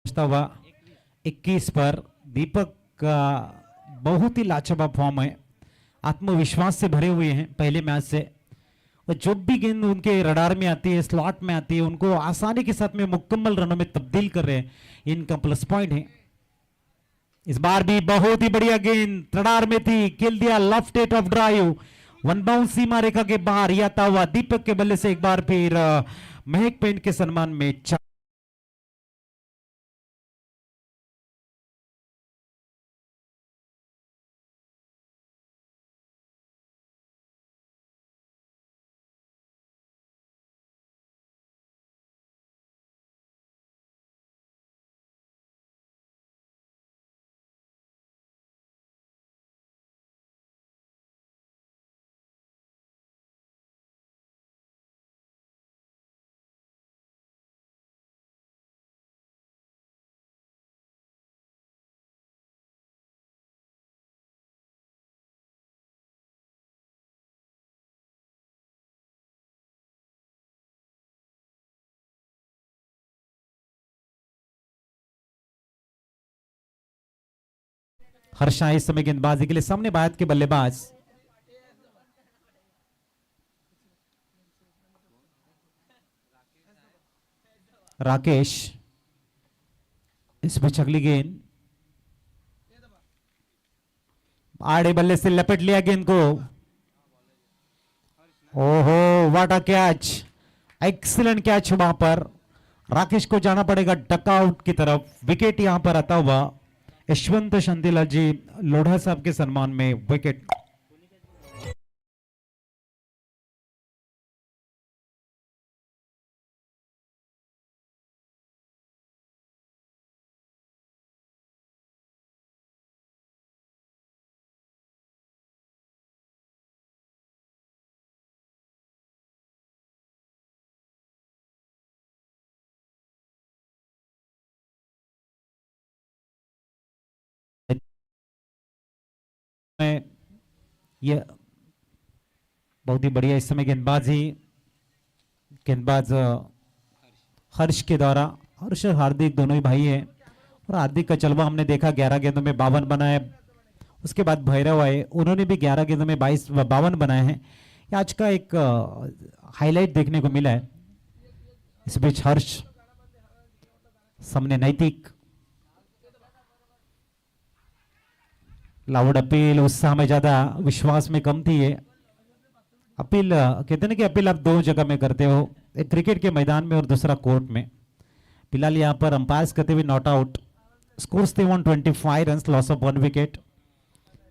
हुआ 21 पर दीपक का बहुत ही लाजवाब फॉर्म है, आत्मविश्वास से भरे हुए हैं पहले मैच से। और जो भी गेंद उनके रडार में आती है, स्लॉट में आती है, उनको आसानी के साथ में मुकम्मल रनों में तब्दील कर रहे हैं, इनका प्लस पॉइंट है। इस बार भी बहुत ही बढ़िया गेंद रडार में थी, खेल दिया left at off drive, one bounce सीमा रेखा के बाहर आता हुआ दीपक के बल्ले से एक बार फिर महक पेंट के सम्मान में हर्षा इस समय गेंदबाजी के लिए सामने भारत के बल्लेबाज राकेश, इस पर अगली गेंद आड़े बल्ले से लपेट लिया गेंद को। ओहो what a catch, excellent catch. वहां पर राकेश को जाना पड़ेगा डकआउट की तरफ। विकेट यहां पर आता हुआ यशवंत शांतिलाल जी लोढ़ा साहब के सम्मान में विकेट। ये बहुत ही बढ़िया इस समय गेंदबाजी, गेंदबाज हर्ष के द्वारा। हर्ष हार्दिक दोनों ही भाई हैं और हार्दिक का चलवा हमने देखा 11 गेंदों में 52 बनाए। उसके बाद भैरव आए, उन्होंने भी 11 गेंदों में 52 बनाए हैं। आज का एक हाईलाइट देखने को मिला है। इस बीच हर्ष सामने नैतिक लाउड अपील, उत्साह में ज्यादा विश्वास में कम थी। ये अपील कहते हैं कि अपील आप दो जगह में करते हो, एक क्रिकेट के मैदान में और दूसरा कोर्ट में। फिलहाल यहाँ पर अंपायर कहते हुए नॉट आउट। स्कोर्स थे 125 रन, लॉस ऑफ 1 विकेट।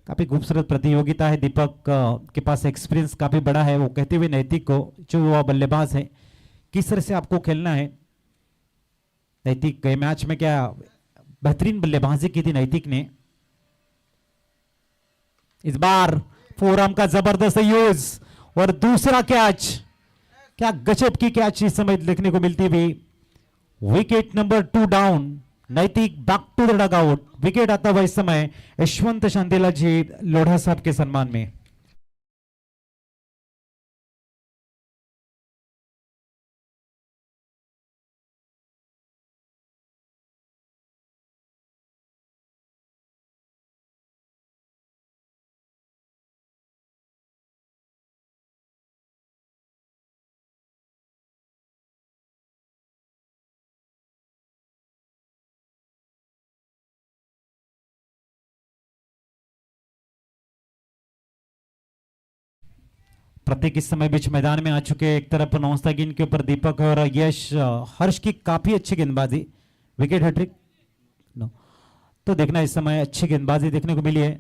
काफी खूबसूरत प्रतियोगिता है। दीपक के पास एक्सपीरियंस काफी बड़ा है। वो कहते हुए नैतिक को, जो वो बल्लेबाज है, किस तरह से आपको खेलना है। नैतिक गए मैच में क्या बेहतरीन बल्लेबाजी की थी नैतिक ने। इस बार फोरआर्म का जबरदस्त यूज और दूसरा कैच, क्या गजब की कैच इस समय देखने को मिलती हुई। Wicket number 2 down, Naitik back to the dugout. Wicket आता हुआ इस समय यशवंत शांतिलाल जी लोढ़ा साहब के सम्मान में। प्रत्येक इस समय बीच मैदान में आ चुके। एक तरफ नौस्ता गेंद के ऊपर दीपक और यश, हर्ष की काफी अच्छी गेंदबाजी, विकेट हैट्रिक। नो तो देखना इस समय अच्छी गेंदबाजी देखने को मिली है।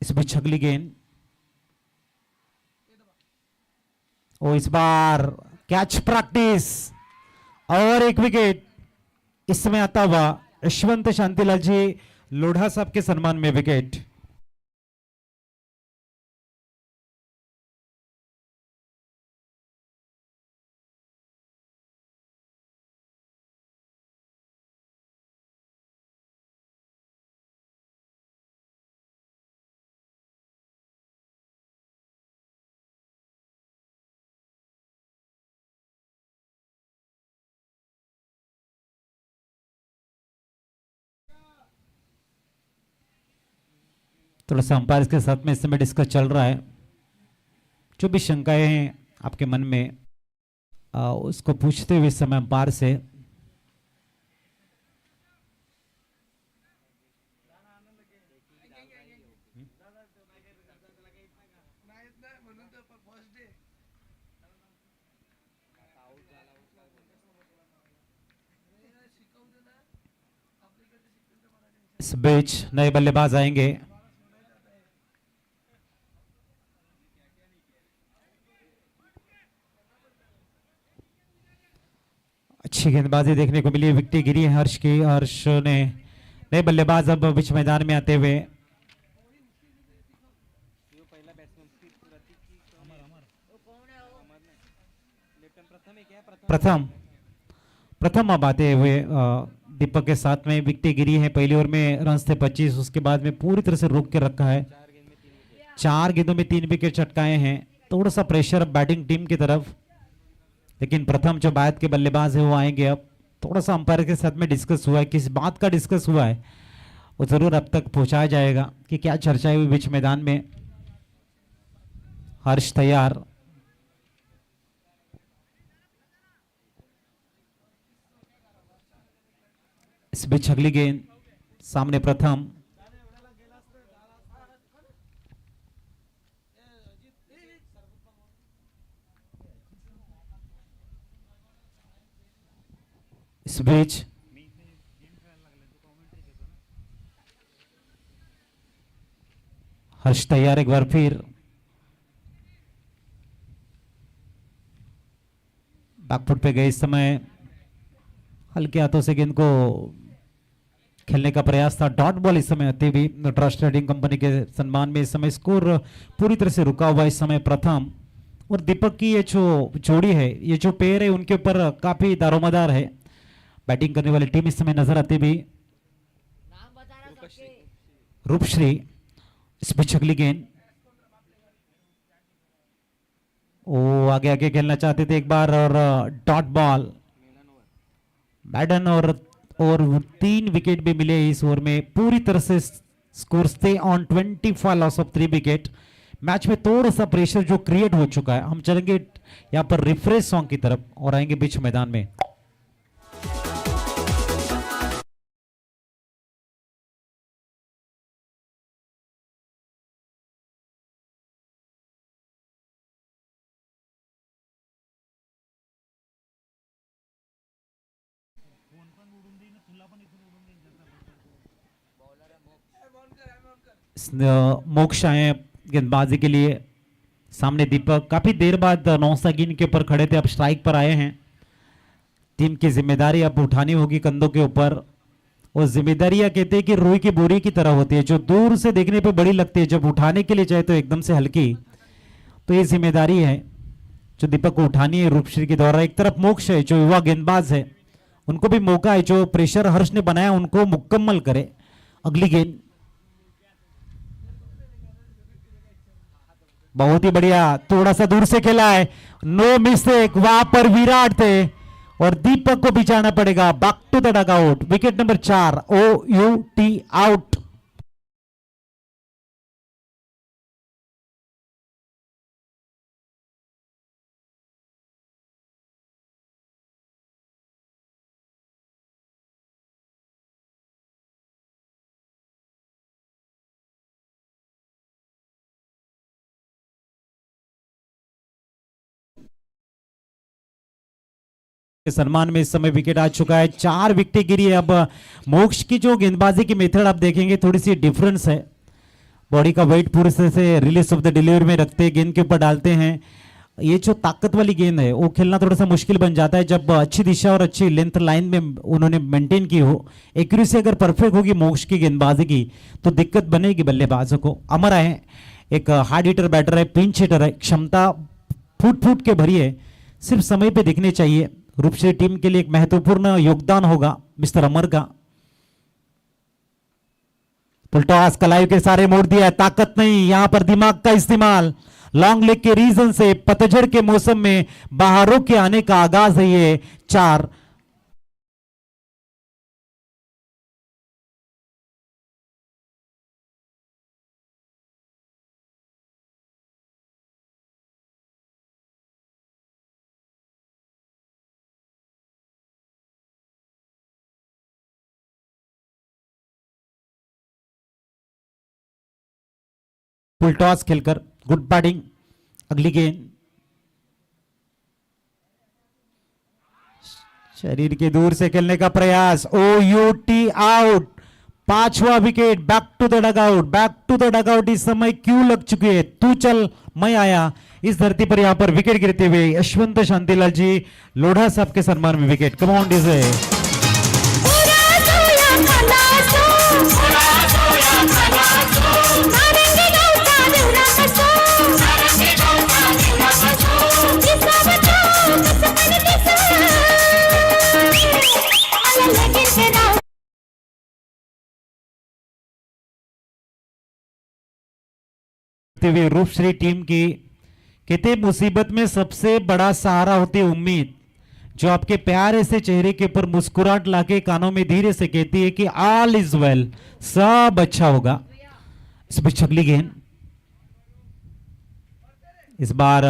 इस बीच अगली गेंद, ओ इस बार कैच प्रैक्टिस और एक विकेट। इस समय आता हुआ यशवंत शांतिलाल जी लोढ़ा साहब के सम्मान में विकेट। थोड़ा सा अंपायर के साथ में इस समय डिस्कस चल रहा है। जो भी शंकाएं हैं आपके मन में उसको पूछते हुए इस समय अंपायर से। इस बीच नए बल्लेबाज आएंगे। अच्छी गेंदबाजी देखने को मिली, विकेट गिरी है हर्ष की। हर्ष ने नए बल्लेबाज अब बीच मैदान में आते हुए। प्रथम प्रथम अब आते हुए दीपक के साथ में विकेट गिरी है। पहली ओवर में रन थे 25, उसके बाद में पूरी तरह से रोक के रखा है। 4 गेंदों में 3 विकेट चटकाए हैं। थोड़ा सा प्रेशर अब बैटिंग टीम की तरफ, लेकिन प्रथम जो बाद के बल्लेबाज है वो आएंगे। अब थोड़ा सा अंपायर के साथ में डिस्कस हुआ है, किस बात का डिस्कस हुआ है वो जरूर अब तक पहुंचाया जाएगा कि क्या चर्चा हुई बीच मैदान में। हर्ष तैयार। इस बीच अगली गेंद सामने प्रथम। इस बीच हर्ष तैयार एक बार फिर। बैकफुट पे गए इस समय, हल्के हाथों से गेंद को खेलने का प्रयास था। डॉट बॉल इस समय आती हुई ट्रस्ट ट्रेडिंग कंपनी के सम्मान में। इस समय स्कोर पूरी तरह से रुका हुआ इस समय प्रथम और दीपक की ये जो जोड़ी है, ये जो पेयर है, उनके ऊपर काफी दारोमदार है। बैटिंग करने वाली टीम इस समय नजर आती हुई रूपश्री। इस बीच अगली गेंद, वो आगे आगे खेलना चाहते थे एक बार और डॉट बॉल बैडन और 3 विकेट भी मिले इस ओवर में। पूरी तरह से score stay on 25 loss of 3 wicket. Match में थोड़ा सा प्रेशर जो क्रिएट हो चुका है। हम चलेंगे यहां पर रिफ्रेश सॉन्ग की तरफ और आएंगे बीच मैदान में। मोक्ष आए गेंदबाजी के लिए। सामने दीपक काफी देर बाद 9 गेंद के ऊपर खड़े थे, अब स्ट्राइक पर आए हैं। टीम की जिम्मेदारी अब उठानी होगी कंधों के ऊपर। और जिम्मेदारियां कहते हैं कि रुई की बोरी की तरह होती है, जो दूर से देखने पे बड़ी लगती है, जब उठाने के लिए चाहे तो एकदम से हल्की। तो ये जिम्मेदारी है जो दीपक को उठानी है रूपश्री के द्वारा। एक तरफ मोक्ष है जो युवा गेंदबाज है, उनको भी मौका है, जो प्रेशर हर्ष ने बनाया उनको मुकम्मल करे। अगली गेंद बहुत ही बढ़िया, थोड़ा सा दूर से खेला है, नो मिस्टेक। वहां पर विराट थे और दीपक को भी जाना पड़ेगा। Back to the dugout. Wicket number 4, OUT out. के सम्मान में इस समय विकेट आ चुका है। 4 विकेट गिरी है। अब मोक्ष की जो गेंदबाजी की मेथड आप देखेंगे थोड़ी सी डिफरेंस है। बॉडी का वेट पूरी तरह से रिलीज ऑफ द डिलीवरी में रखते हैं, गेंद के ऊपर डालते हैं। ये जो ताकत वाली गेंद है वो खेलना थोड़ा सा मुश्किल बन जाता है जब अच्छी दिशा और अच्छी लेंथ लाइन में उन्होंने मेंटेन की हो। एक्यूरेसी अगर परफेक्ट होगी मोक्ष की गेंदबाजी की तो दिक्कत बनेगी बल्लेबाजों को। अमर है, एक हार्ड हिटर बैटर है, पिंच हिटर है, क्षमता फूट फूट के भरी है, सिर्फ समय पे दिखने चाहिए। रूपश्री टीम के लिए एक महत्वपूर्ण योगदान होगा मिस्टर अमर का। पुलटॉस कलाई के सारे मोड़ दिया है, ताकत नहीं, यहां पर दिमाग का इस्तेमाल। लॉन्ग लेग के रीजन से पतझड़ के मौसम में बहारों के आने का आगाज है ये 4। फुल टॉस खेलकर गुड बैटिंग। अगली गेंद शरीर के दूर से खेलने का प्रयास, OUT आउट। पांचवा wicket. Back to the dugout, back to the dugout. इस समय क्यों लग चुके हैं, तू चल मैं आया। इस धरती पर यहां पर विकेट गिरते हुए यशवंत शांतिलाल जी लोढ़ा साहब के सम्मान में विकेट। Come on DJ. हुए रूपश्री टीम की कहते मुसीबत में सबसे बड़ा सहारा होती है उम्मीद, जो आपके प्यारे से चेहरे के ऊपर मुस्कुराहट लाके कानों में धीरे से कहती है कि ऑल इज वेल, सब अच्छा होगा। इस पर अगली गेंद इस बार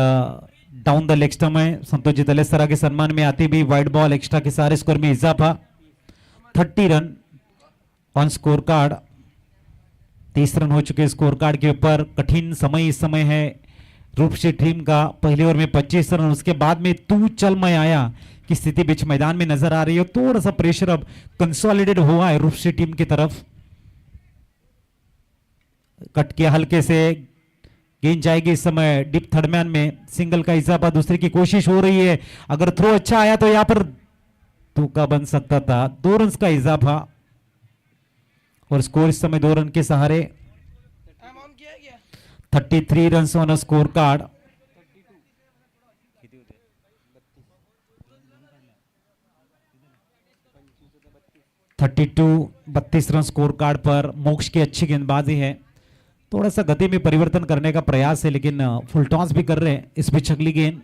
डाउन द लेग स्टंप में संतोष जी तलेसरा के सम्मान में आती भी वाइड बॉल। एक्स्ट्रा के सारे स्कोर में इजाफा। 30 run on score card. 30 run हो चुके स्कोर कार्ड के ऊपर। कठिन समय इस समय है रूपश्री टीम का। पहले ओवर में 25 रन, उसके बाद में तू चल मैं आया की स्थिति बीच मैदान में नजर आ रही है। थोड़ा सा प्रेशर अब कंसोलिडेट हुआ है रूपश्री टीम की तरफ। कट के हल्के से गेंद जाएगी इस समय डिप थर्डमैन में। सिंगल का इजाफा, दूसरे की कोशिश हो रही है। अगर थ्रो अच्छा आया तो यहां पर तुक्का बन सकता था। 2 रन का इजाफा और स्कोर इस समय 2 रन के सहारे। 33 रन ऑन स्कोर कार्ड। बत्तीस रन स्कोर कार्ड पर। मोक्ष की अच्छी गेंदबाजी है। थोड़ा सा गति में परिवर्तन करने का प्रयास है, लेकिन फुल टॉस भी कर रहे हैं। इस बीच अगली गेंद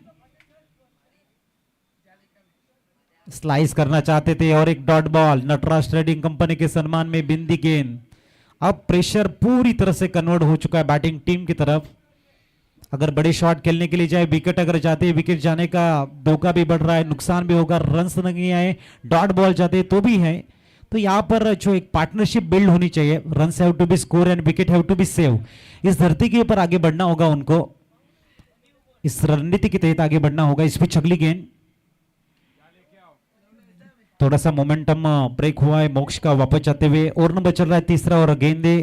स्लाइस करना चाहते थे और एक dot ball. Nataraj trading company के सम्मान में बिंदी गेंद। अब प्रेशर पूरी तरह से कन्वर्ट हो चुका है बैटिंग टीम की तरफ। अगर बड़े शॉट खेलने के लिए जाए, विकेट अगर जाते हैं, विकेट जाने का धोखा भी बढ़ रहा है, नुकसान भी होगा। रन्स नहीं आए, डॉट बॉल जाते तो भी है। तो यहां पर जो एक पार्टनरशिप बिल्ड होनी चाहिए। Runs have to be score and wicket have to be save. इस धरती के ऊपर आगे बढ़ना होगा उनको, इस रणनीति के तहत आगे बढ़ना होगा। इस बीच अगली गेंद थोड़ा सा मोमेंटम ब्रेक हुआ है मोक्ष का वापस जाते हुए। ओवर नंबर चल रहा है तीसरा और गेंदे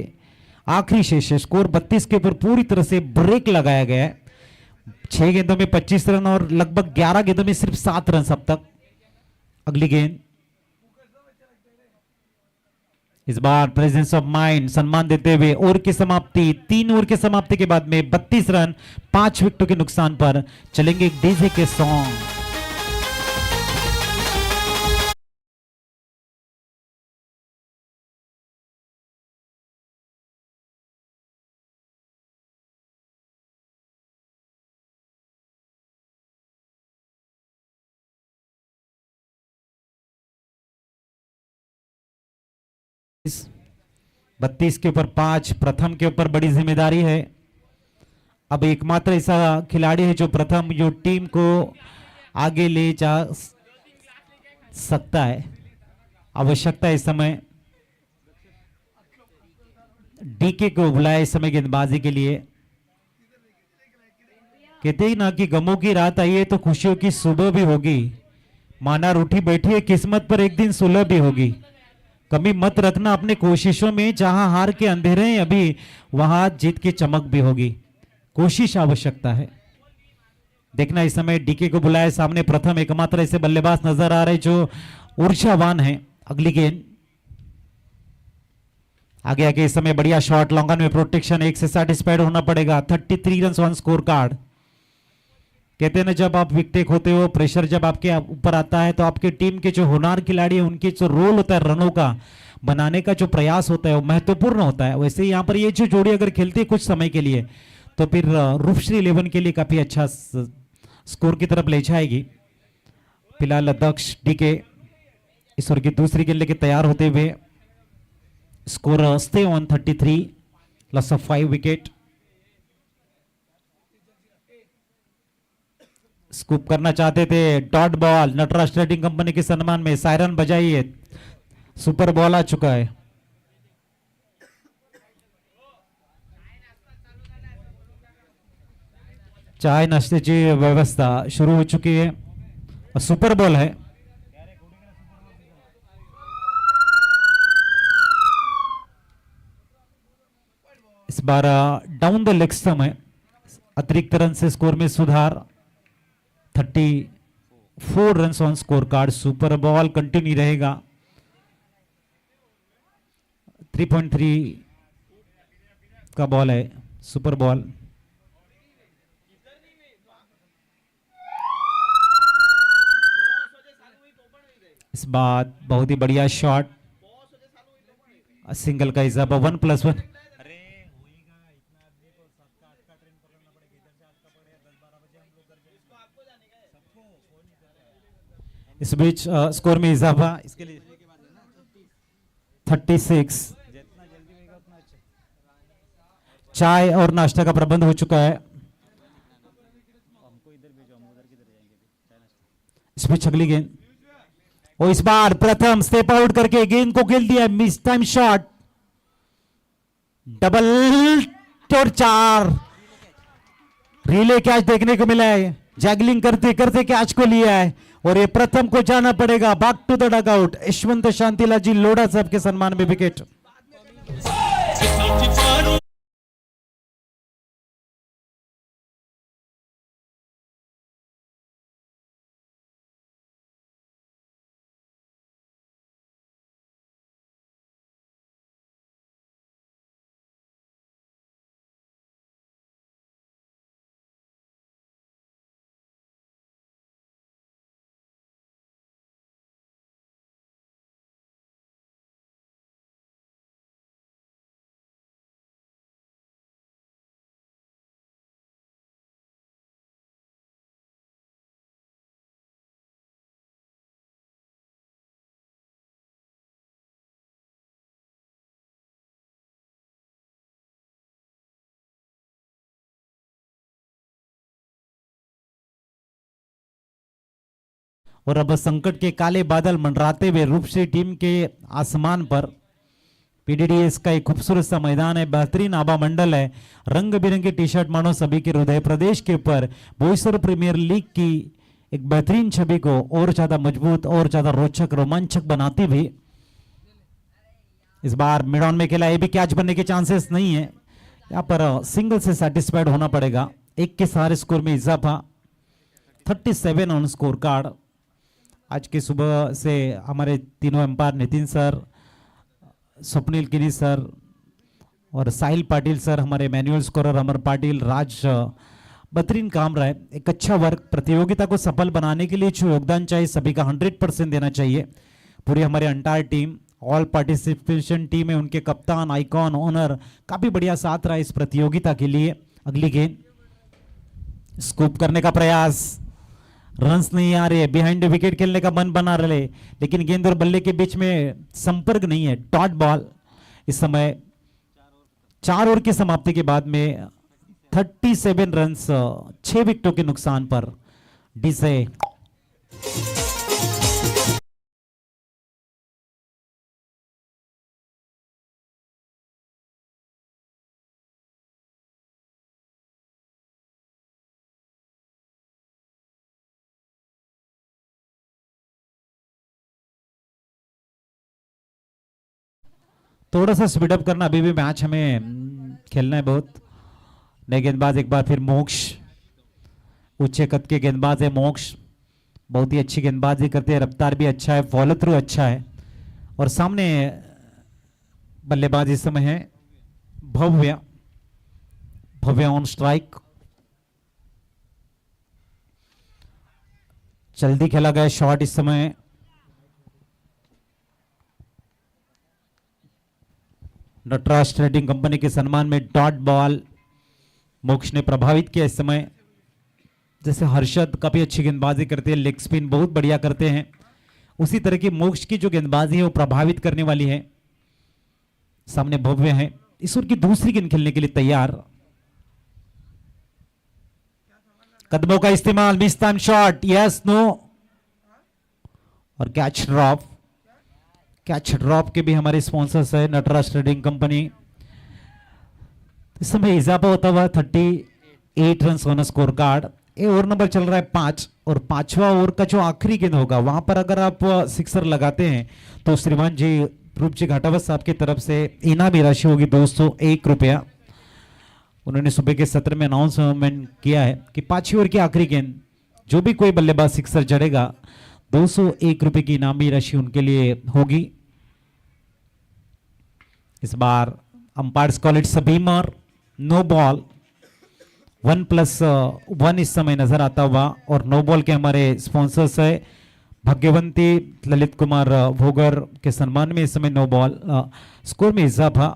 आखिरी शेष है। स्कोर 32 के ऊपर पूरी तरह से ब्रेक लगाया गया है। 6 गेंदों में 25 रन और लगभग 11 गेंदों में सिर्फ 7 रन अब तक। अगली गेंद इस बार प्रेजेंस ऑफ माइंड सम्मान देते हुए ओवर की समाप्ति। 3 ओवर की समाप्ति के बाद में 32 रन 5 विकेटों के नुकसान पर चलेंगे एक डीजे के सॉन्ग। इस 32 के ऊपर 5, प्रथम के ऊपर बड़ी जिम्मेदारी है। अब एकमात्र ऐसा खिलाड़ी है जो प्रथम जो टीम को आगे ले जा सकता है। आवश्यकता इस समय डीके को बुलाया इस समय गेंदबाजी के लिए। कहते ही ना कि गमों की रात आई है तो खुशियों की सुबह भी होगी। माना रूठी बैठी है किस्मत पर एक दिन सुलह भी होगी। कमी मत रखना अपने कोशिशों में, जहां हार के अंधेरे हैं अभी वहां जीत की चमक भी होगी। कोशिश आवश्यकता है। देखना इस समय डीके को बुलाए सामने प्रथम एकमात्र ऐसे बल्लेबाज नजर आ रहे जो ऊर्जावान है। अगली गेंद आगे आगे इस समय बढ़िया शॉट लॉन्ग ऑन में प्रोटेक्शन 1 से सेटिस्फाइड होना पड़ेगा। 33 रन ऑन स्कोर कार्ड। कहते हैं ना जब आप विकेट होते हो, प्रेशर जब आपके ऊपर आता है तो आपके टीम के जो होनहार खिलाड़ी है उनके जो रोल होता है रनों का बनाने का जो प्रयास होता है वो महत्वपूर्ण होता है। वैसे यहाँ पर ये जो जोड़ी अगर खेलती है कुछ समय के लिए तो फिर रूपश्री 11 के लिए काफी अच्छा स्कोर की तरफ ले जाएगी। फिलहाल अध्यक्ष डीके इस ओवर की दूसरी गेंद लेके तैयार होते हुए। Score stay on 33, loss of 5 wicket. Scoop करना चाहते थे, dot ball. Nataraj trading company के सम्मान में सायरन बजाई है। सुपर बॉल आ चुका है। चाय नाश्त्याची व्यवस्था शुरू हो चुकी है और सुपर बॉल है। इस बार डाउन द लेग स्टंप है, अतिरिक्त रन से स्कोर में सुधार। 34 run on score card. Super ball continue रहेगा। 3.3 का बॉल है, सुपर बॉल। इस बात बहुत ही बढ़िया शॉट, सिंगल का इजाफा 1+1। इस बीच स्कोर में इजाफा, इसके लिए 36। चाय और नाश्ता का प्रबंध हो चुका है। इस बीच अगली गेंद, और इस बार प्रथम स्टेप आउट करके गेंद को खेल दिया। मिस टाइम शॉट, डबल और 4। रिले कैच देखने को मिला है। जैगलिंग करते करते कैच को लिया है और ये प्रथम को जाना पड़ेगा back to the dugout. Yashwant Shantilal ji Lodha साहब के सम्मान में विकेट। और अब संकट के काले बादल मंडराते हुए रूपसी टीम के आसमान पर पीडीडीएस का एक खूबसूरत सा मैदान है, बेहतरीन आबा मंडल है, रंग बिरंगे टी शर्ट मानो सभी के हृदय प्रदेश के ऊपर बोईसर प्रीमियर लीग की एक बेहतरीन छवि को और ज्यादा मजबूत और ज्यादा रोचक रोमांचक बनाती हुई। इस बार मिड ऑन में खेला, ये भी कैच बनने के चांसेस नहीं है। यहाँ पर सिंगल से सेटिस्फाइड होना पड़ेगा। एक के सारे स्कोर में इजाफा। 37 ऑन स्कोर कार्ड। आज के सुबह से हमारे तीनों एम्पायर नितिन सर, स्वप्निल गिरी सर और साहिल पाटिल सर, हमारे मैनुअल स्कोरर अमर पाटिल, राज, बेहतरीन काम रहा है। एक अच्छा वर्क, प्रतियोगिता को सफल बनाने के लिए जो योगदान चाहिए सभी का 100% देना चाहिए। पूरी हमारे entire team, all participation team है, उनके कप्तान, आइकॉन, ओनर, काफी बढ़िया साथ रहा इस प्रतियोगिता के लिए। अगली गेंद, स्कूप करने का प्रयास, रन्स नहीं आ रहे, बिहाइंड विकेट खेलने का मन बना रहे, लेकिन गेंद और बल्ले के बीच में संपर्क नहीं है। Dot ball. इस समय 4 ओवर की समाप्ति के बाद में 37 रन्स 6 विकेटों के नुकसान पर डीसे। थोड़ा सा स्पीड अप करना, अभी भी मैच हमें खेलना है बहुत। नए गेंदबाज एक बार फिर मोक्ष, ऊंचे कद के गेंदबाज है मोक्ष, बहुत ही अच्छी गेंदबाजी करते हैं, रफ्तार भी अच्छा है, फॉलो थ्रू अच्छा है। और सामने बल्लेबाज इस समय है भव्य, भव्य ऑन स्ट्राइक। जल्दी खेला गया शॉट इस समय। नटराज ट्रेडिंग कंपनी के सम्मान में डॉट बॉल मोक्ष ने प्रभावित किया इस समय। जैसे हर्षद काफी अच्छी गेंदबाजी करते हैं, लेग स्पिन बहुत बढ़िया करते हैं, उसी तरह की मोक्ष की जो गेंदबाजी है वो प्रभावित करने वाली है। सामने भव्य है, इस ओवर की दूसरी गेंद खेलने के लिए तैयार। कदमों का इस्तेमाल, miss time shot, yes no, और कैच ड्रॉप। कैच ड्रॉप के भी हमारे स्पॉन्सर्स है नटराज ट्रेडिंग कंपनी। इस समय इजाफा होता हुआ 8 रन ऑन स्कोर कार्ड। ये ओवर नंबर चल रहा है 5 और 5वां ओवर का जो आखिरी गेंद होगा वहां पर अगर आप सिक्सर लगाते हैं तो श्रीमान जी रूप जी घाटावत साहब की तरफ से इनामी राशि होगी 201 रुपया। उन्होंने सुबह के सत्र में अनाउंसमेंट किया है कि 5वीं ओवर की आखिरी गेंद जो भी कोई बल्लेबाज सिक्सर जड़ेगा 201 रुपए की इनामी राशि उनके लिए होगी। इस बार umpire call it's a beamer, no ball, 1+1 इस समय नजर आता हुआ और नो बॉल के हमारे स्पॉन्सर्स है भाग्यवंती ललित कुमार भोगर के सम्मान में इस समय नो बॉल। स्कोर में इजाफा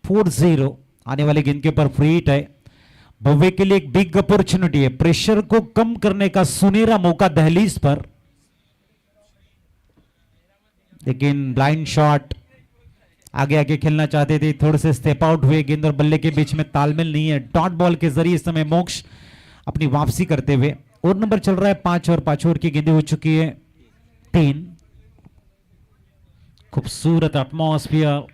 4-0। आने वाले गेंद के ऊपर फ्री हिट है। भव्य के लिए एक बिग अपॉर्चुनिटी है, प्रेशर को कम करने का सुनहरा मौका दहलीज पर, लेकिन ब्लाइंड शॉट आगे आगे खेलना चाहते थे, थोड़े से स्टेप आउट हुए, गेंद और बल्ले के बीच में तालमेल नहीं है। डॉट बॉल के जरिए इस समय मोक्ष अपनी वापसी करते हुए। ओवर नंबर चल रहा है 5 और 5 ओवर की गेंदें हो चुकी है 3। खूबसूरत एटमॉस्फेयर,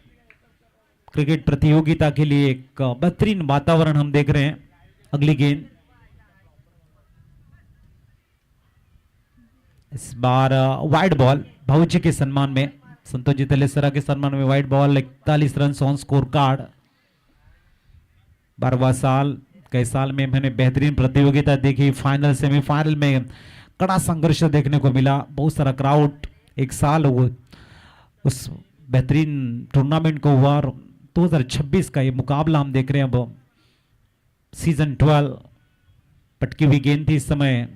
क्रिकेट प्रतियोगिता के लिए एक बेहतरीन वातावरण हम देख रहे हैं। अगली गेंद इस बार वाइड बॉल भाऊजी के सम्मान में, संतोष जी तलेसरा के सम्मान में wide ball. 41 run on score card. 12वां साल, कई साल में मैंने बेहतरीन प्रतियोगिता देखी। फाइनल सेमीफाइनल में कड़ा संघर्ष देखने को मिला, बहुत सारा क्राउड। एक साल वो उस बेहतरीन टूर्नामेंट को हुआ और 2026 का ये मुकाबला हम देख रहे हैं। अब सीजन 12 पटकी हुई गेंद थी इस समय।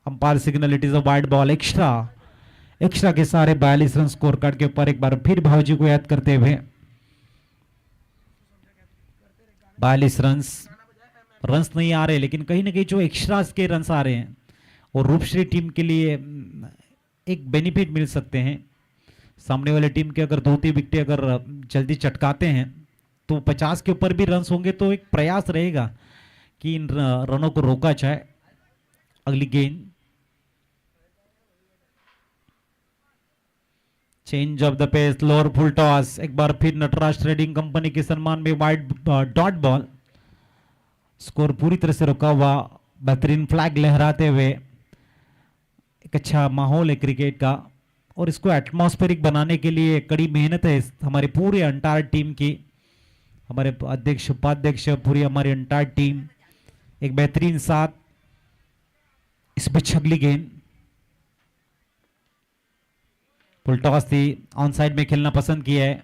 Umpire signal it is a wide ball. Extra के सारे 42 रन स्कोर कार्ड के ऊपर एक बार फिर भावजी को याद करते हुए 42 रन्स नहीं आ रहे, लेकिन कहीं ना कहीं जो एक्स्ट्रा के रन्स आ रहे हैं और रूपश्री टीम के लिए एक बेनिफिट मिल सकते हैं। सामने वाले टीम के अगर 2-3 विकेट अगर जल्दी चटकाते हैं तो 50 के ऊपर भी रन्स होंगे, तो एक प्रयास रहेगा कि इन रनों को रोका जाए। अगली गेंद change of the pace, lower full toss. एक बार फिर नटराज ट्रेडिंग कंपनी के सम्मान में वाइड डॉट बॉल। स्कोर पूरी तरह से रुका हुआ, बेहतरीन फ्लैग लहराते हुए। एक अच्छा माहौल है क्रिकेट का और इसको एटमॉस्फेरिक बनाने के लिए कड़ी मेहनत है हमारे पूरे अंटायर टीम की, हमारे अध्यक्ष उपाध्यक्ष पूरी हमारी अंटायर टीम एक बेहतरीन साथ। इस पिच अगली गेंद फुल टॉस थी, ऑन साइड में खेलना पसंद किया है।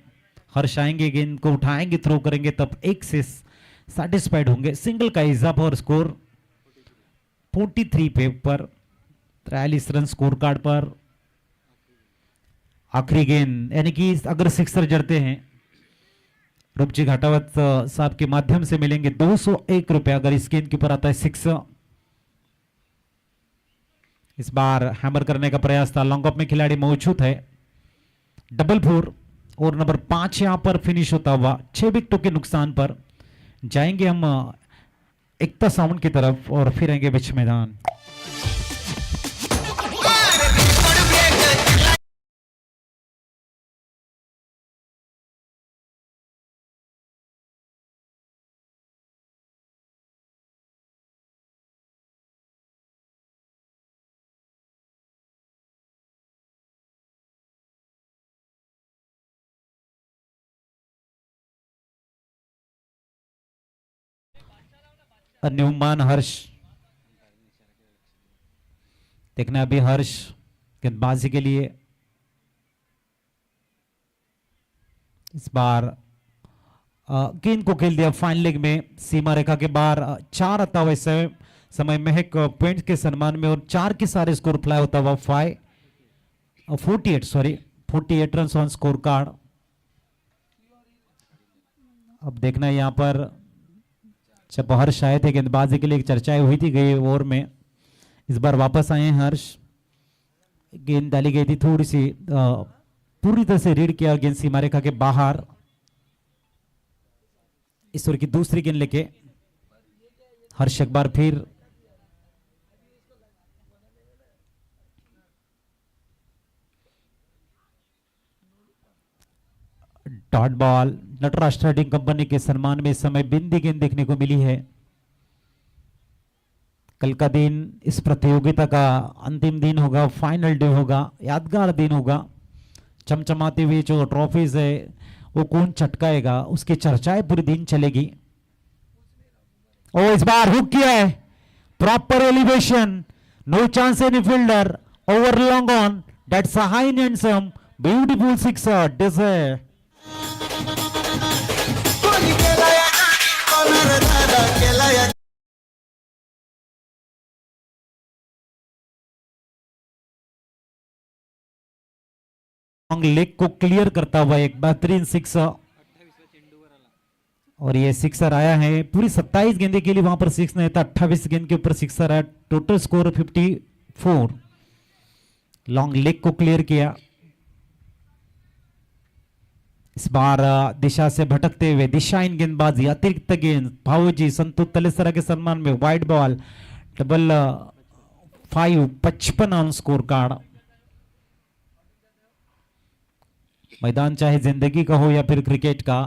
हर्ष आएंगे, गेंद को उठाएंगे, थ्रो करेंगे, तब एक से सेटिस्फाइड होंगे। सिंगल का इजाफा और स्कोर 43 पे ऊपर, 43 रन स्कोर कार्ड पर। आखिरी गेंद, यानी कि अगर सिक्सर जड़ते हैं रूपजी घाटावत साहब के माध्यम से मिलेंगे 201 रुपए अगर इस गेंद के ऊपर आता है सिक्सर। इस बार हैमर करने का प्रयास था, लॉन्ग ऑफ में खिलाड़ी मौजूद है। डबल 4 और नंबर 5 यहां पर फिनिश होता हुआ 6 विकेटों के नुकसान पर। जाएंगे हम एकता साउंड की तरफ और फिर आएंगे बीच मैदान। न्यूमान हर्ष, देखना अभी हर्ष गेंदबाजी के लिए। इस बार गेंद को खेल दिया फाइन लेग में, सीमा रेखा के बाहर। 4 आता हुआ समय महक पॉइंट के सम्मान में और 4 के सारे स्कोर फ्लाई होता हुआ 48 रन ऑन स्कोर कार्ड। अब देखना है यहां पर जब हर्ष आए थे गेंदबाजी के लिए चर्चाएं हुई थी गई ओवर में, इस बार वापस आए हैं हर्ष। गेंद डाली गई थी थोड़ी सी पूरी तरह से रीड किया, गेंद सीमा रेखा के बाहर। इस ओवर की दूसरी गेंद लेके हर्ष एक बार फिर dot ball. Nataraj trading company के सम्मान में इस समय बिंदी गेंद देखने को मिली है। कल का दिन इस प्रतियोगिता का अंतिम दिन होगा, फाइनल डे होगा, यादगार दिन होगा। चमचमाती हुई जो ट्रॉफीज है वो कौन चटकाएगा उसकी चर्चाएं पूरे दिन चलेगी। ओ इस बार हुक किया है, proper elevation, no chance any fielder, over long on, that's a high and handsome beautiful sixer deserve. Leg को क्लियर करता हुआ एक बेहतरीन सिक्सर, और ये सिक्सर आया है पूरी 27 गेंदे के लिए, वहां पर सिक्स नहीं था, 28 गेंद के ऊपर सिक्सर है। Total score 54। लॉन्ग लेग को क्लियर किया। इस बार दिशा से भटकते हुए दिशाहीन गेंदबाजी, अतिरिक्त गेंद, भावोजी संतोष तलेसरा के सम्मान में wide ball, double 5, 55 on score card. मैदान चाहे जिंदगी का हो या फिर क्रिकेट का,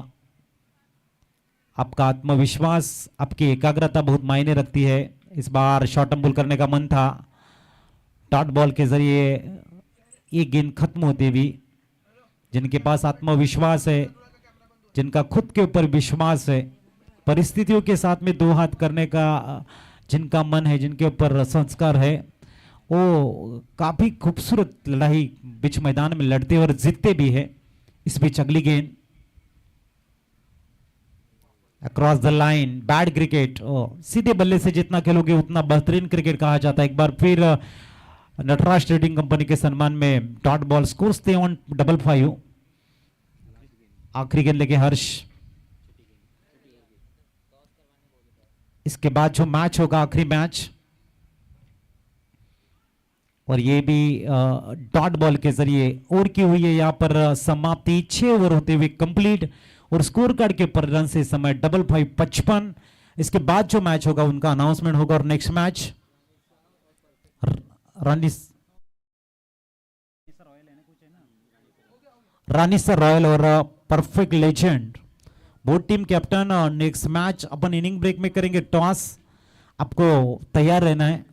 आपका आत्मविश्वास, आपकी एकाग्रता बहुत मायने रखती है। इस बार शॉर्ट पुल करने का मन था, डॉट बॉल के जरिए ये गेंद खत्म होती हुई। जिनके पास आत्मविश्वास है, जिनका खुद के ऊपर विश्वास है, परिस्थितियों के साथ में दो हाथ करने का जिनका मन है, जिनके ऊपर संस्कार है, वो काफी खूबसूरत लड़ाई बीच मैदान में लड़ते और जीतते भी है। इस बीच अगली गेंद across the line, bad cricket. सीधे बल्ले से जितना खेलोगे उतना बेहतरीन क्रिकेट कहा जाता है। एक बार फिर नटराज ट्रेडिंग कंपनी के सम्मान में dot ball, score stay on 55। आखिरी गेंद लेके हर्ष। इसके बाद जो मैच होगा, आखिरी मैच, और ये भी डॉट बॉल के जरिए और की हुई है यहाँ पर समाप्ति। 6 ओवर होते हुए कंप्लीट, और स्कोर कार्ड के ऊपर रन से समय 55, 55। इसके बाद जो मैच होगा उनका अनाउंसमेंट होगा। और नेक्स्ट मैच रानीसर रॉयल और perfect legend, both team captain. Next match अपन इनिंग ब्रेक में करेंगे टॉस, आपको तैयार रहना है।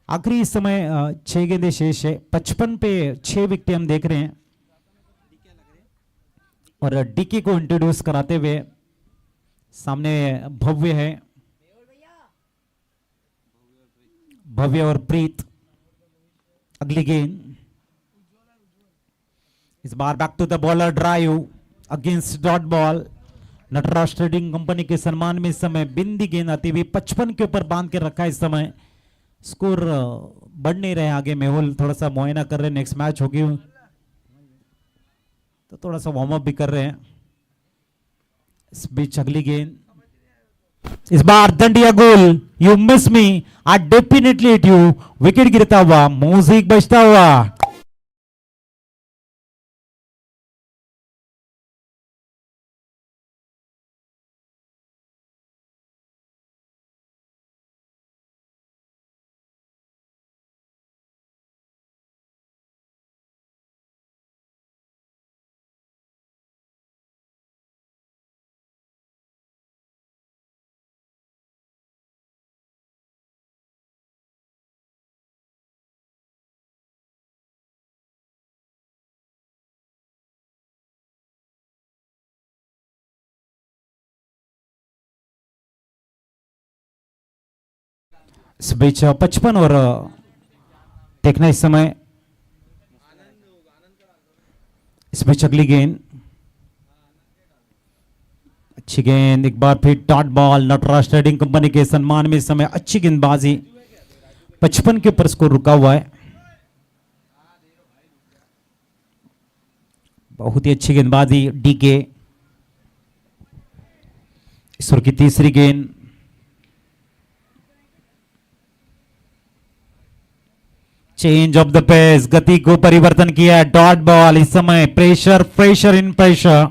आखिरी इस समय 6 गेंदे शेष है, 55 पे 6 विकेट हम देख रहे हैं। और डीके को इंट्रोड्यूस कराते हुए सामने भव्य है, भव्य और प्रीत। अगली गेंद, इस बार back to the bowler, drive against dot ball. Nataraj trading company के सम्मान में इस समय बिंदी गेंद आती हुई 55 के ऊपर बांध के रखा है। इस समय स्कोर बढ़ नहीं रहे आगे, मेहुल थोड़ा सा मुआयना कर रहे हैं, नेक्स्ट मैच होगी तो थोड़ा सा वार्म अप भी कर रहे हैं। इस बीच अगली गेंद, इस बार दंडिया गोल, you miss me, I definitely hit you. Wicket गिरता हुआ, म्यूजिक बजता हुआ। इस बीच 55 और देखना इस समय। इस बीच अगली गेंद, अच्छी गेंद, एक बार फिर dot ball. Nataraj trading company के सम्मान में इस समय अच्छी गेंदबाजी, 55 के ऊपर स्कोर रुका हुआ है। बहुत ही अच्छी गेंदबाजी डीके। इस ओवर की तीसरी गेंद, चेंज ऑफ द पेस, गति को परिवर्तन किया, डॉट बॉल। इस समय प्रेशर, प्रेशर इन प्रेशर।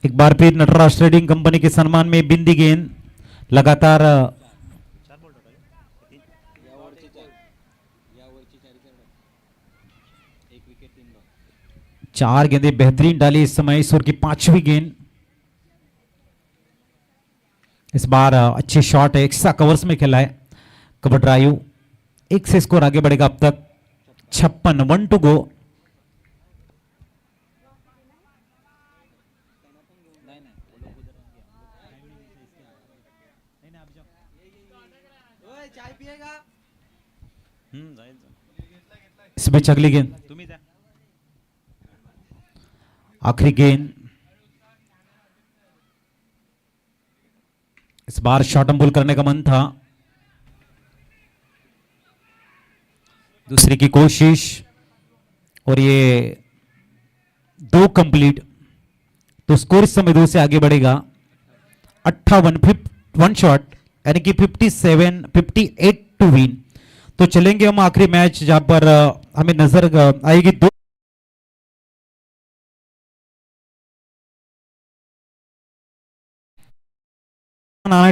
एक बार फिर नटराज ट्रेडिंग कंपनी के सम्मान में बिंदी गेंद, लगातार चार गेंदे बेहतरीन डाली इस समय। इस ओवर की 5वीं गेंद, इस बार अच्छे शॉट है, एक्स्ट्रा कवर्स में खेला है। कवर ड्राइव, एक से स्कोर आगे बढ़ेगा अब तक 56, 1 टू गो। इस बीच अगली गेंद, आखिरी गेंद, इस बार शॉर्ट एंड पुल करने का मन था, दूसरी की कोशिश और ये 2 कंप्लीट, तो स्कोर इस समय 2 से आगे बढ़ेगा 58, 1 शॉट यानी कि 58 टू विन। तो चलेंगे हम आखिरी मैच जहां पर हमें नजर आएगी 2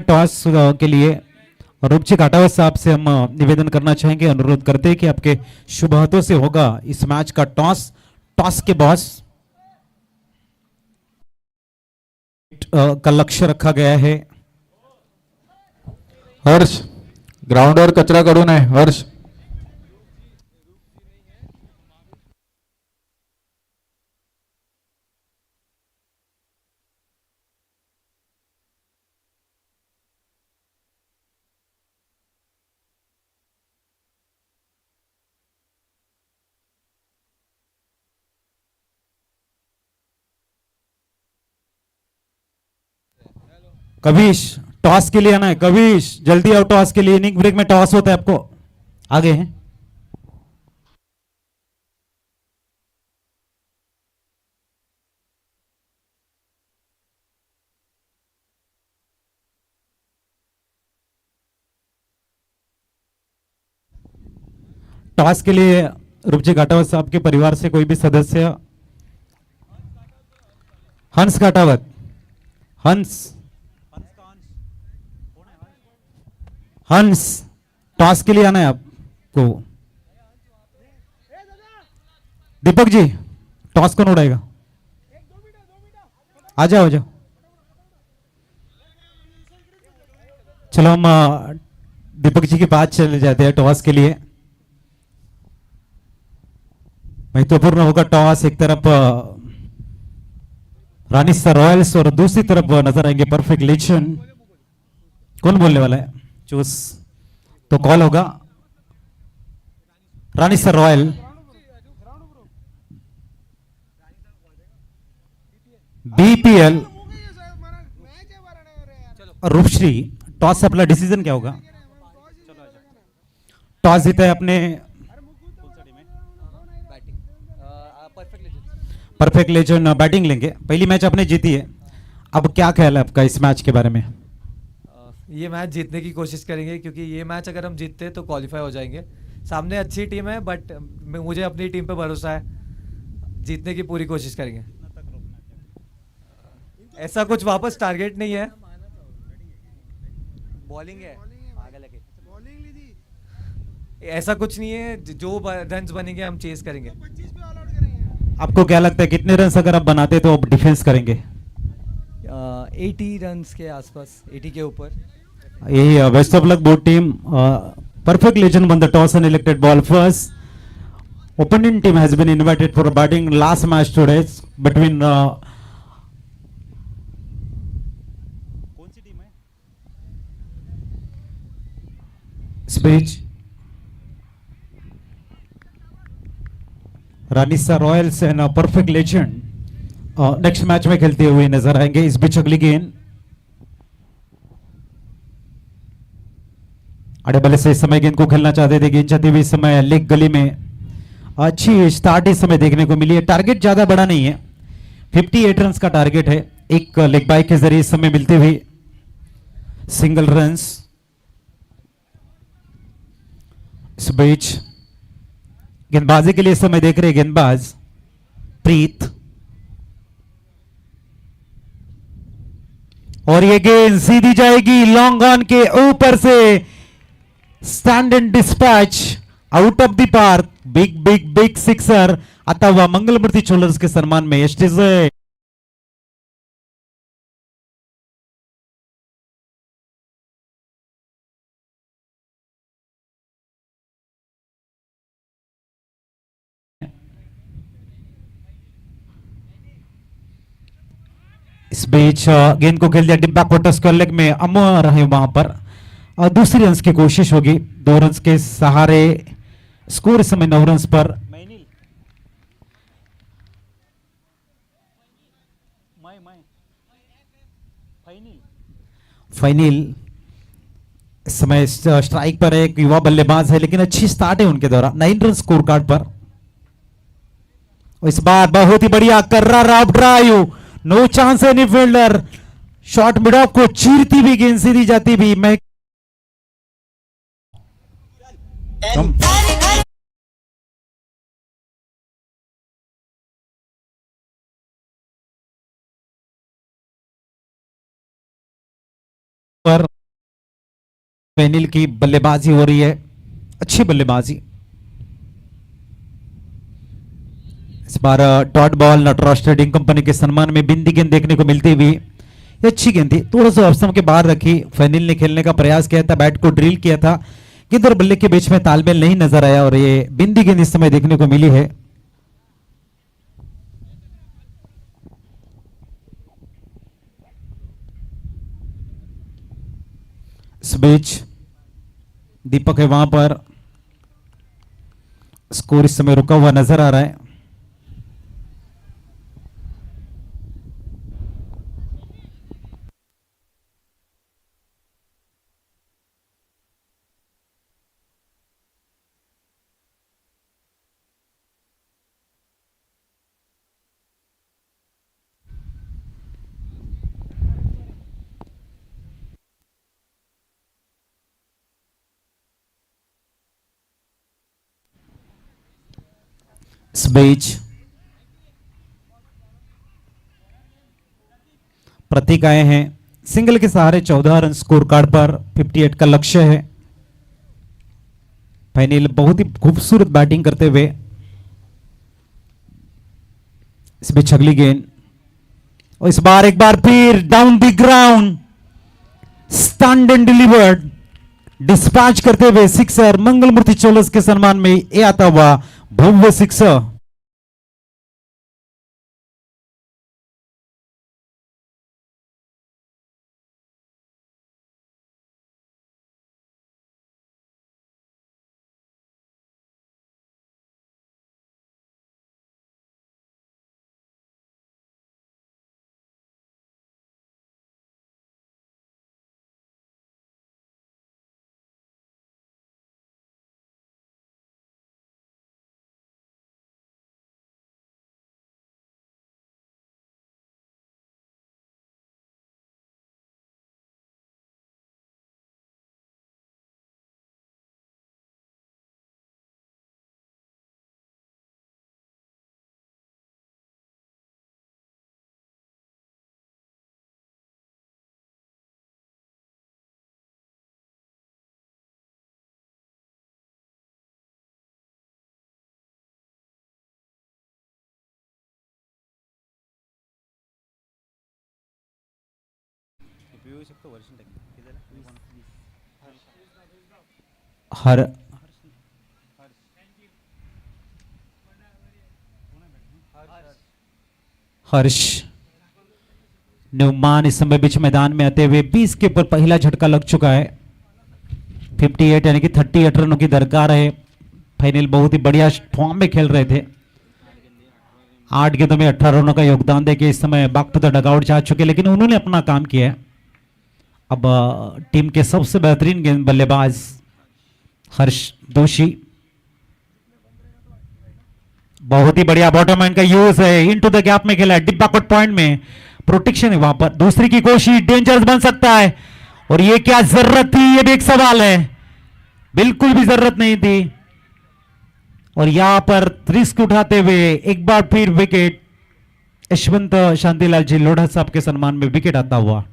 टॉस के लिए। और रूपची घाटावत साहब से हम निवेदन करना चाहेंगे, अनुरोध करते हैं कि आपके शुभ हाथों से होगा इस मैच का टॉस। टॉस के बॉस का लक्ष्य रखा गया है। हर्ष, ग्राउंडवर कचरा काढू नये हर्ष। कविश, टॉस के लिए आना है। कविश जल्दी आओ, टॉस के लिए इनिंग ब्रेक में टॉस होता है, आपको आगे हैं। टॉस के लिए रूपजी घाटावत साहब के परिवार से कोई भी सदस्य, हंस घाटावत, हंस हंस टॉस के लिए आना है आपको। दीपक जी, टॉस कौन उड़ाएगा? आ जाओ, आ जाओ। चलो हम दीपक जी के पास चले जाते हैं टॉस के लिए। महत्वपूर्ण होगा टॉस। एक तरफ रानीसर रॉयल्स और दूसरी तरफ नजर आएंगे परफेक्ट लेजेंड। कौन बोलने वाला है? चूस तो कॉल होगा रानीसर रॉयल, बीपीएल और रूपश्री। टॉस से अपना डिसीजन क्या होगा? टॉस जीता है अपने परफेक्ट लेजेंड, बैटिंग लेंगे। पहली मैच आपने जीती है, अब क्या ख्याल है आपका इस मैच के बारे में? ये मैच जीतने की कोशिश करेंगे क्योंकि ये मैच अगर हम जीतते हैं तो क्वालिफाई हो जाएंगे। सामने अच्छी टीम है बट मुझे अपनी टीम पे भरोसा है, जीतने की पूरी कोशिश करेंगे। ऐसा कुछ वापस टारगेट नहीं है, बॉलिंग है, ऐसा कुछ नहीं है। जो रन्स बनेंगे हम चेस करेंगे। आपको क्या लगता है कितने रन अगर आप बनाते तो आप डिफेंस करेंगे? 80 रन्स के आसपास, 80 के ऊपर। यही best of luck both team. Perfect legend won the toss and elected ball first. Opponent team has been invited for a batting last match today between कौन सी टीम है? Speech Ranisa royals and perfect legend next match में खेलते हुए नजर आएंगे। इस बीच अगली गेंद, अड़े बल्ले से इस समय गेंद को खेलना चाहते थे, गेंद चाहते हुए इस समय लेग गली में अच्छी स्टार्ट इस समय देखने को मिली है। टारगेट ज्यादा बड़ा नहीं है, 58 रन का टारगेट है। एक लेग बाई के जरिए इस समय मिलते हुए सिंगल रन्स। इस बीच गेंदबाजी के लिए इस समय देख रहे गेंदबाज प्रीत, और ये गेंद सीधी जाएगी लॉन्ग ऑन के ऊपर से, stand and dispatch out of the park. Big big big sixer आता हुआ मंगलमूर्ति ज्वेलर्स के सम्मान में। एसटीजे इस बीच गेंद को खेल दिया डिब्बा कोटस को लेग में अमर है वहां पर, और दूसरी रन की कोशिश होगी। 2 रन के सहारे स्कोर इस समय 9 रन पर। फाइनल इस समय स्ट्राइक पर एक युवा बल्लेबाज है, लेकिन अच्छी स्टार्ट है उनके द्वारा 9 रन स्कोर कार्ड पर। इस बार बहुत ही बढ़िया Karra Rao drive, no chance any fielder, shot mid off को चीरती भी गेंद सीधी जाती भी मैं पर पेनिल की बल्लेबाजी हो रही है, अच्छी बल्लेबाजी। इस बार dot ball Nataraj trading company के सम्मान में बिंदी गेंद देखने को मिलती हुई, ये अच्छी गेंद थी, थोड़ा सा ऑप्शन के बाहर रखी। फैनिल ने खेलने का प्रयास किया था, बैट को ड्रिल किया था, गेंद और बल्ले के बीच में तालमेल नहीं नजर आया और ये बिंदी गेंद इस समय देखने को मिली है। इस बीच दीपक है वहां पर, स्कोर इस समय रुका हुआ नजर आ रहा है। इस बीच प्रतीक आए हैं सिंगल के सहारे 14 रन स्कोर कार्ड पर, 58 का लक्ष्य है। फाइनल बहुत ही खूबसूरत बैटिंग करते हुए, इस बीच अगली गेंद और इस बार एक बार फिर down the ground stand and delivered, dispatch करते हुए सिक्सर, मंगलमूर्ति चोलस के सम्मान में ये आता हुआ भव्य सिक्सर। हर हर्ष न्यूमान इस समय बीच मैदान में आते हुए 20 के ऊपर पहला झटका लग चुका है। 58 यानी कि 38 रनों की दरकार है। फाइनल बहुत ही बढ़िया फॉर्म में खेल रहे थे, 8 गेंदों में 18 रनों का योगदान देके इस समय बैक टू द डगआउट जा चुके, लेकिन उन्होंने अपना काम किया है। अब टीम के सबसे बेहतरीन गेंद बल्लेबाज हर्ष दोषी, बहुत ही बढ़िया बॉटम एंड का यूज है, इनटू द गैप में खेला है, डिब्बा कट पॉइंट में प्रोटेक्शन है वहां पर। दूसरी की कोशिश, डेंजरस बन सकता है, और ये क्या जरूरत थी, ये भी एक सवाल है। बिल्कुल भी जरूरत नहीं थी, और यहां पर रिस्क उठाते हुए एक बार फिर विकेट, यशवंत शांतिलाल जी लोढ़ा साहब के सम्मान में विकेट आता हुआ।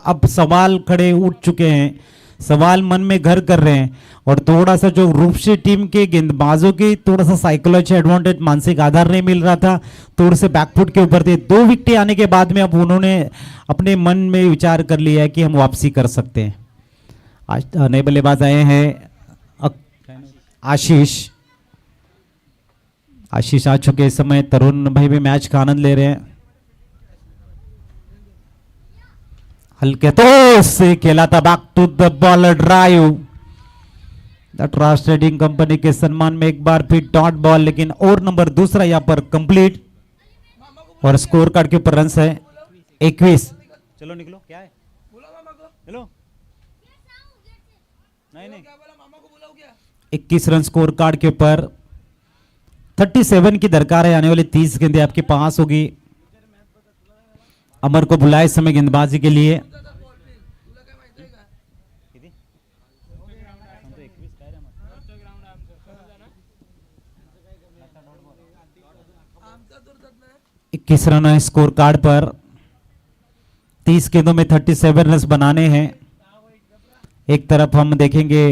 अब सवाल खड़े उठ चुके हैं, सवाल मन में घर कर रहे हैं, और थोड़ा सा जो रूपसी टीम के गेंदबाजों की थोड़ा सा साइकोलॉजी एडवांटेज, मानसिक आधार नहीं मिल रहा था, थोड़े से बैकफुट के ऊपर थे। 2 विकेट आने के बाद में अब उन्होंने अपने मन में विचार कर लिया है कि हम वापसी कर सकते हैं। आज नए बल्लेबाज आए हैं आशीष। आशीष आ चुके इस समय, तरुण भाई भी मैच का आनंद ले रहे हैं। हल्के तो से खेला था, back to the ball drive. Nataraj trading company के सम्मान में एक बार फिर डॉट बॉल, लेकिन और नंबर दूसरा यहां पर कंप्लीट, और स्कोर कार्ड के ऊपर रन है 21। चलो निकलो, क्या है, चलो नहीं 21 रन स्कोर कार्ड के ऊपर। 37 की दरकार है, आने वाली 30 गेंदें आपके पास होगी। अमर को बुलाए इस समय गेंदबाजी के लिए। इक्कीस रन है स्कोर कार्ड पर, 30 गेंदों में 37 रन बनाने हैं। एक तरफ हम देखेंगे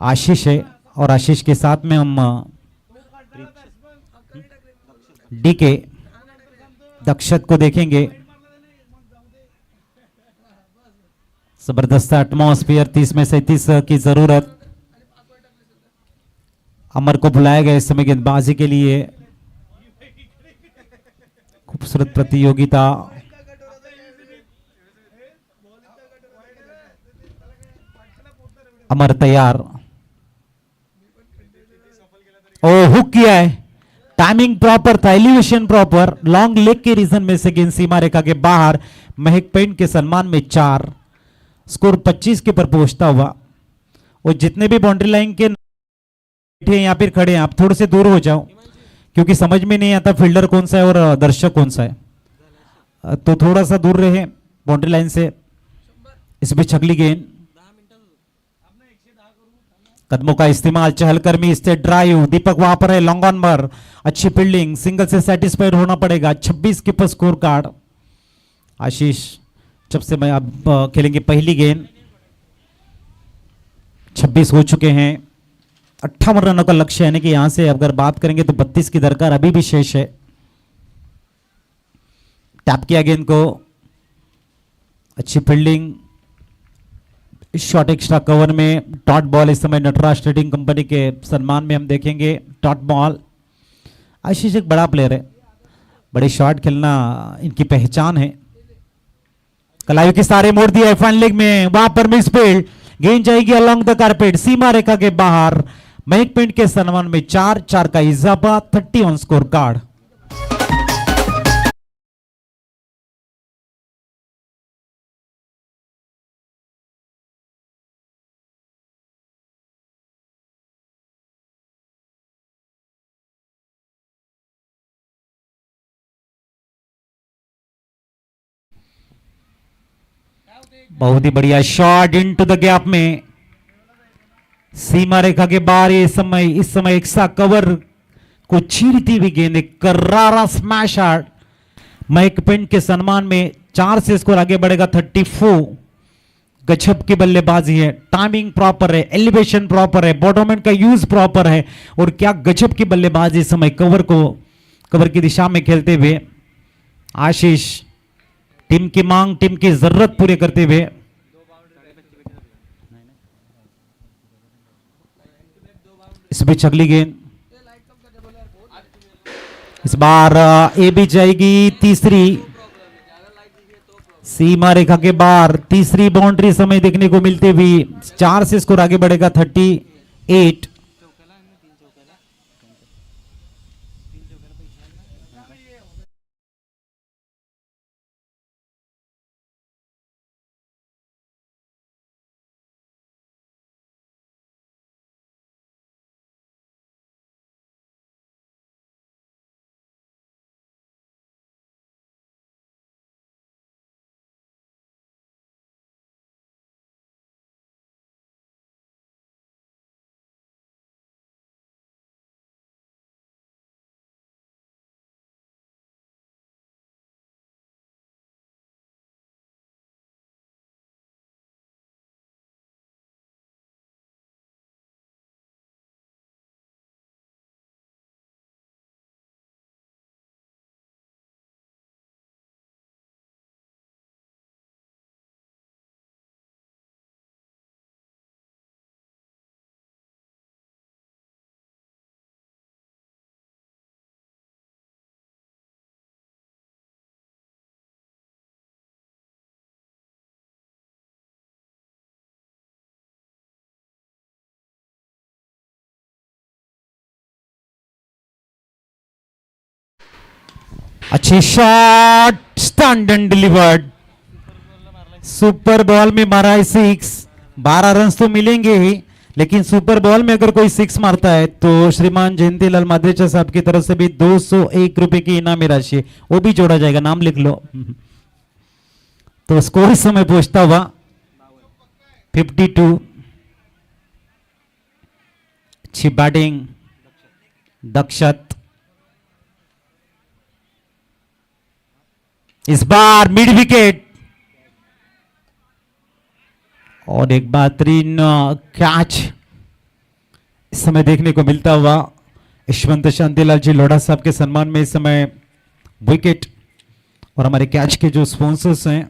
आशीष है, और आशीष के साथ में हम डीके दक्षत को देखेंगे। जबरदस्त एटमॉस्फेयर, 30 में से 30 की जरूरत। अमर को बुलाया गया इस समय गेंदबाजी के लिए। खूबसूरत प्रतियोगिता। अमर तैयार, ओ हुक किया है, टाइमिंग प्रॉपर था, एलिवेशन प्रॉपर, लॉन्ग लेग के रीजन में से गेंद सीमा रेखा के बाहर। महक पेंट के सम्मान में 4, स्कोर 25 के पर पहुंचता हुआ। और जितने भी बाउंड्री लाइन के यहां पर खड़े हैं, आप थोड़े से दूर हो जाओ, क्योंकि समझ में नहीं आता फील्डर कौन सा है और दर्शक कौन सा है, तो थोड़ा सा दूर रहे बाउंड्री लाइन से। इस बीच अगली गेंद, कदमों का इस्तेमाल, चहलकर्मी स्टे ड्राइव, दीपक वहां पर है, लॉन्ग ऑन पर, अच्छी फील्डिंग, सिंगल से सेटिस्फाइड होना पड़ेगा। 26 के पर स्कोर कार्ड। आशीष जब से मैं अब खेलेंगे पहली गेंद, 26 हो चुके हैं, 58 रनों का लक्ष्य, यानी कि यहां से अगर बात करेंगे तो 32 की दरकार अभी भी शेष है। टैप किया गेंद को, अच्छी फील्डिंग, शॉट एक्स्ट्रा कवर में, डॉट बॉल इस समय नटराज ट्रेडिंग कंपनी के सम्मान में हम देखेंगे डॉट बॉल। आशीष एक बड़ा प्लेयर है, बड़े शॉट खेलना इनकी पहचान है। कलायु के सारे मोड़ दिया है फाइन लेग में, वहां पर मिस फील्ड, गेंद जाएगी अलोंग द कारपेट, सीमा रेखा के बाहर। महक पेंट के सम्मान में 4 का इजाफा, 30 ऑन स्कोर कार्ड। बहुत ही बढ़िया शॉट इनटू द गैप में, सीमा रेखा के बाहर। इस समय एक सा कवर को चीरती हुई गेंद, एक करारा स्मैश शॉट। महक पेंट के सम्मान में 4 से स्कोर आगे बढ़ेगा 34। गजब की बल्लेबाजी है, टाइमिंग प्रॉपर है, एलिवेशन प्रॉपर है, बॉटम एंड का यूज प्रॉपर है, और क्या गजब की बल्लेबाजी इस समय कवर की दिशा में खेलते हुए आशीष, टीम की मांग, टीम की जरूरत पूरी करते हुए। इस बीच अगली गेंद, इस बार ए भी जाएगी तीसरी, सीमा रेखा के बाहर, तीसरी बाउंड्री समय देखने को मिलते हुई 4 से स्कोर आगे बढ़ेगा 38। अच्छी shot, stand and delivered. Super ball में मारा है 6। 12 रन तो मिलेंगे ही, लेकिन सुपर बॉल में अगर कोई 6 मारता है तो श्रीमान जयंतीलाल माद्रेचा साहब की तरफ से भी 201 रुपए की इनामी राशि वो भी जोड़ा जाएगा, नाम लिख लो। तो स्कोर इस समय पहुंचता हुआ 52। अच्छी बैटिंग दक्षत, इस बार मिड विकेट और एक बेहतरीन कैच इस समय देखने को मिलता हुआ। यशवंत शांतिलाल जी लोढ़ा साहब के सम्मान में इस समय विकेट, और हमारे कैच के जो स्पॉन्सर्स हैं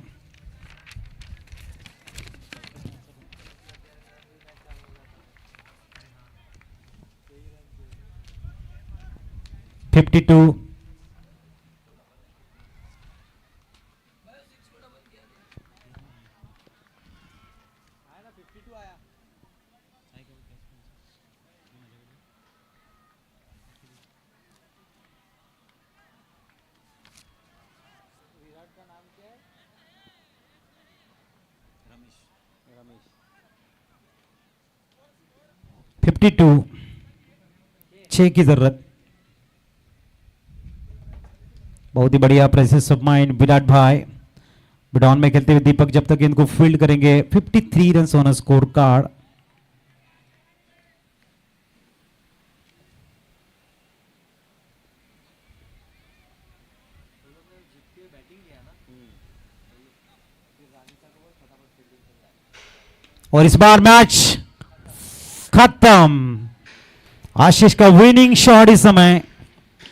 (52) (52) 6 की जरूरत। बहुत ही बढ़िया प्रेसेस ऑफ माइंड विराट भाई। डाउन में खेलते हुए दीपक जब तक इनको फील्ड करेंगे 53 रन ऑन स्कोर कार्ड। और इस बार मैच खत्म। आशीष का विनिंग शॉट इस समय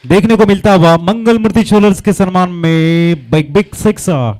देखने को मिलता हुआ मंगल मूर्ति ज्वेलर्स के सम्मान में बिग बिग 6।